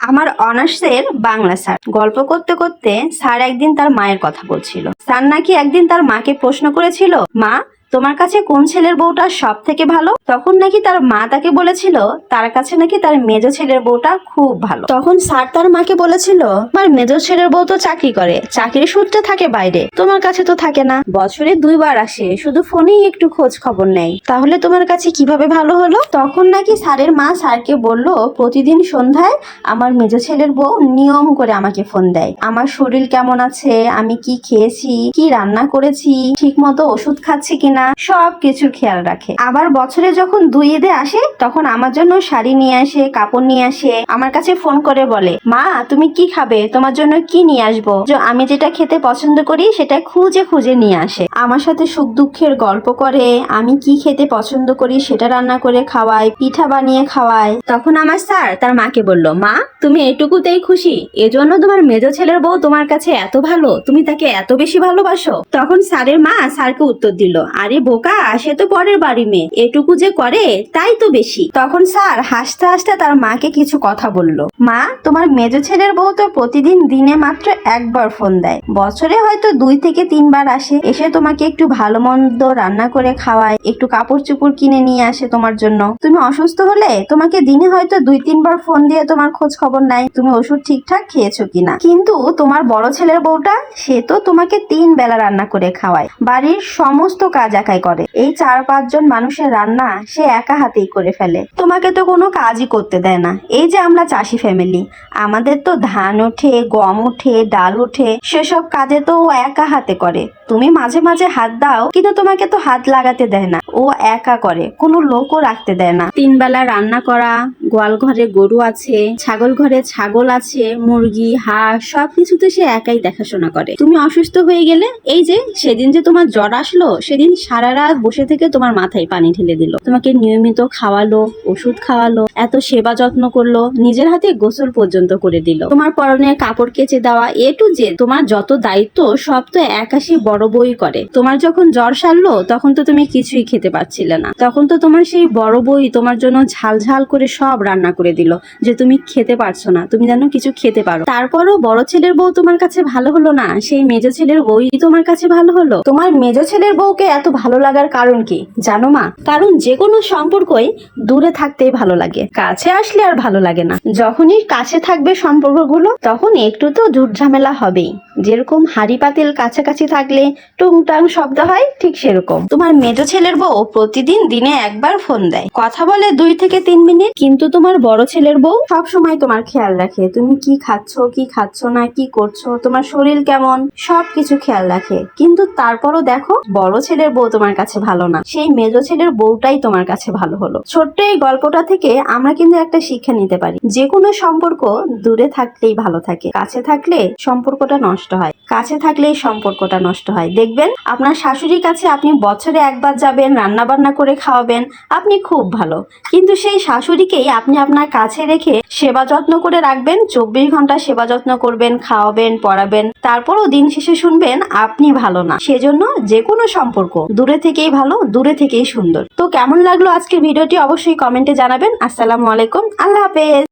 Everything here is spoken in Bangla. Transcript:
আমার অনার্সের বাংলা স্যার গল্প করতে করতে স্যার একদিন তার মায়ের কথা বলছিল। স্যার নাকি একদিন তার মাকে প্রশ্ন করেছিল, মা তোমার কাছে কোন ছেলের বউটা সব থেকে ভালো? তখন নাকি তার মা তাকে বলেছিল তার কাছে নাকি তার মেজ ছেলের বউটা খুব ভালো। তখন স্যার তার মাকে বলেছিল, আমার মেজ ছেলের বউ তো চাকরি করে, চাকরির সূত্রে থাকে বাইরে, তোমার কাছে তো থাকে না, বছরে 2 বার আসে, শুধু ফোনেই একটু খোঁজ খবর নেই, তাহলে তোমার কাছে কিভাবে ভালো হলো? তখন নাকি স্যারের মা স্যারকে বলল, প্রতিদিন সন্ধ্যায় আমার মেজ ছেলের বউ নিয়ম করে আমাকে ফোন দেয়, আমার শরীর কেমন আছে, আমি কি খেয়েছি, কি রান্না করেছি, ঠিক মতো ওষুধ খাচ্ছি কিনা, সব কিছু খেয়াল রাখে। আবার বছরে যখন 2 ঈদে আসে তখন আমার জন্য শাড়ি নিয়ে আসে, কাপড় নিয়ে আসে, আমার কাছে ফোন করে বলে, মা তুমি কি খাবে, তোমার জন্য কি নিয়ে আসবো। আমি যেটা খেতে পছন্দ করি সেটা খুঁজে খুঁজে নিয়ে আসে, আমার সাথে সুখ দুঃখের গল্প করে, আমি কি খেতে পছন্দ করি সেটা রান্না করে খাওয়ায়, পিঠা বানিয়ে খাওয়ায়। তখন আমার স্যার তার মাকে বলল, মা তুমি এটুকুতেই খুশি, এজন্য তোমার মেজ ছেলের বউ তোমার কাছে এত ভালো, তুমি তাকে এত বেশি ভালোবাসো? তখন স্যারের মা স্যারকে উত্তর দিল, আরে বোকা, সে তো পরের বাড়ি মেয়ে, এটুকু যে করে তাই তো বেশি। তখন স্যার হাসতে হাসতে তার মাকে কিছু কথা বলল, মা তোমার মেজ ছেলের বউ তো প্রতিদিন দিনে মাত্র 1বার ফোন দেয়, বছরে হয়তো 2 থেকে 3বার আসে, এসে তোমাকে একটু ভালো মন্দ রান্না করে খাওয়ায়, একটু কাপড় চোপড় কিনে নিয়ে আসে তোমার জন্য, তুমি অসুস্থ হলে তোমাকে দিনে হয়তো 2-3বার ফোন দিয়ে তোমার খোঁজ খবর নাই তুমি ওষুধ ঠিকঠাক খেয়েছো কিনা। কিন্তু তোমার বড় ছেলের বউটা, সে তো তোমাকে 3 বেলা রান্না করে খাওয়ায়, বাড়ির সমস্ত কাজ একাই করে, এই 4-5 জন মানুষের রান্না সে একা হাতেই করে ফেলে, তোমাকে তো কোনো কাজই করতে দেয় না। এই যে আমরা চাষি ফ্যামিলি, আমাদের তো ধান ওঠে, গম ওঠে, ডাল ওঠে, সেসব কাজে তো ও একা হাতে করে, তুমি মাঝে মাঝে হাত দাও কিন্তু তোমাকে তো হাত লাগাতে দেয় না, ও একা করে, কোনো লোকও রাখতে দেয় না। 3 বেলা রান্না করা, গোয়াল ঘরে গরু আছে, ছাগল ঘরে ছাগল আছে, মুরগি হাঁস সবকিছুতে সে একাই দেখাশোনা করে। তুমি অসুস্থ হয়ে গেলে, এই যে সেদিন যে তোমার জ্বর আসলো, সেদিন সারা রাত বসে থেকে তোমার মাথায় পানি ঢেলে দিল, তোমাকে নিয়মিত খাওয়ালো, ওষুধ খাওয়ালো, এত সেবা যত্ন করলো, নিজের হাতে গোসল পর্যন্ত করে দিল, তোমার পরনের কাপড় কেচে দেওয়া, এ টু জেড তোমার যত দায়িত্ব সব তো একা সে বড় বই করে। তোমার যখন জ্বর সারলো তখন তো তুমি কিছুই খেতে পারছিলে না, তখন তো তোমার সেই বড় বই তোমার জন্য ঝাল ঝাল করে সব রান্না করে দিল, যে তুমি খেতে পারছো না, তুমি যেন কিছু খেতে পারো। তারপরও বড় ছেলের বউ তোমার কাছে ভালো হলো না, সেই মেজ ছেলের বউই তোমার কাছে ভালো হলো। তোমার মেজ ছেলের বউকে এত ভালো লাগার কারণ কি জানো মা? কারণ যে কোনো সম্পর্কই দূরে থাকতেই ভালো লাগে, কাছে আসলে আর ভালো লাগে না। যখনই কাছে থাকবে সম্পর্কগুলো তখন একটু তো ঝুট ঝামেলা হবেই, যেরকম হাড়ি পাতিল কাছাকাছি থাকলে টুংটাং শব্দ হয়, ঠিক সেরকম তোমার মেজ ছেলের বউ প্রতিদিন দিনে 1বার ফোন দেয়, কথা বলে 2 থেকে 3 মিনিট, কিন্তু তোমার বড় ছেলের বউ সব সময় তোমার খেয়াল রাখে, তুমি কি খাচ্ছ কি খাচ্ছ না, কি করছো, তোমার শরীর কেমন, সবকিছু খেয়াল রাখে। কিন্তু তারপরও দেখো বড় ছেলের বউ তোমার কাছে ভালো না, সেই মেজ ছেলের বউটাই তোমার কাছে ভালো হলো। ছোট্ট এই গল্পটা থেকে আমরা কিন্তু একটা শিক্ষা নিতে পারি, যে কোনো সম্পর্ক দূরে থাকলেই ভালো থাকে, কাছে থাকলে সম্পর্কটা নষ্ট হয়, কাছে থাকলেই সম্পর্কটা নষ্ট হয়। দেখবেন আপনার শাশুড়ির কাছে আপনি বছরে 1বার যাবেন, রান্না বান্না করে খাওয়াবেন, আপনি খুব ভালো, কিন্তু সেই শাশুড়িকেই আপনি আপনার কাছে রেখে সেবা যত্ন করে রাখবেন, 24 ঘন্টা সেবা যত্ন করবেন, খাওয়াবেন, পড়াবেন, তারপরও দিন শেষে শুনবেন আপনি ভালো না। সেজন্য যে কোনো সম্পর্ক দূরে থেকেই ভালো, দূরে থেকেই সুন্দর। তো কেমন লাগলো আজকের ভিডিওটি অবশ্যই কমেন্টে জানাবেন। আসসালামু আলাইকুম, আল্লাহ হাফেজ।